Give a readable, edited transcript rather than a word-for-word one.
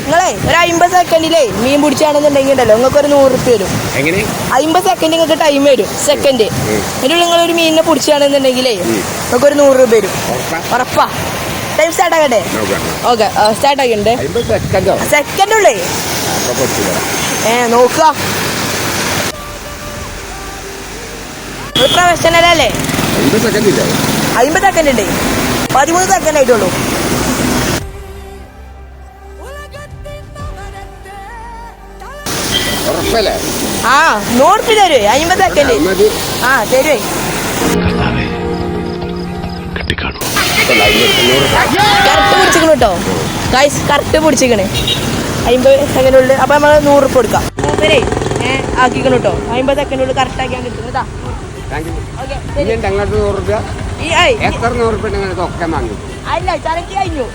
നിങ്ങളെ ഒരു 50 സെക്കൻഡിലേ മീൻ പിടിച്ചാണെന്നുണ്ടെങ്കിൽ ഉണ്ടല്ലോ നിങ്ങൾക്ക് ഒരു 100 റുപ്യ വരും. 50 സെക്കൻഡ് നിങ്ങൾക്ക് ടൈം വരും. സെക്കൻഡ് എന്നിട്ട് നിങ്ങളൊരു മീനിനെ പിടിച്ചാണെന്നുണ്ടെങ്കിലേ നിങ്ങൾക്ക് ഒരു 100 രൂപ വരും. ഉറപ്പാ? ടൈം സ്റ്റാർട്ട് ആകട്ടെ? ഓക്കെ സ്റ്റാർട്ട് ആക്കിണ്ട്. സെക്കൻഡ് ഉള്ളേ നോക്കുക. പ്രൊഫഷണൽ അല്ലേ? 50 സെക്കൻഡ് ഉണ്ട്. 13 സെക്കൻഡ് ആയിട്ടുള്ളൂ. ആ 100 റുപ്യ തരുവേ. 50 സെക്കൻഡ് ആ തരുവേ. കറക്റ്റ് പിടിച്ചിക്കണു കേട്ടോ ഗൈസ്, കറക്റ്റ് പിടിച്ചിക്കണേ. 50 സെക്കൻഡുള്ളിൽ അപ്പൊ നമ്മൾ 100 റുപ്യ കൊടുക്കാം. മൂപ്പരേ ആക്കിക്കണം കേട്ടോ. 50 സെക്കൻഡുള്ളിൽ കറക്റ്റ് ആക്കിയാൽ കിട്ടും കേട്ടാ. അല്ല തലക്ക് കഴിഞ്ഞു.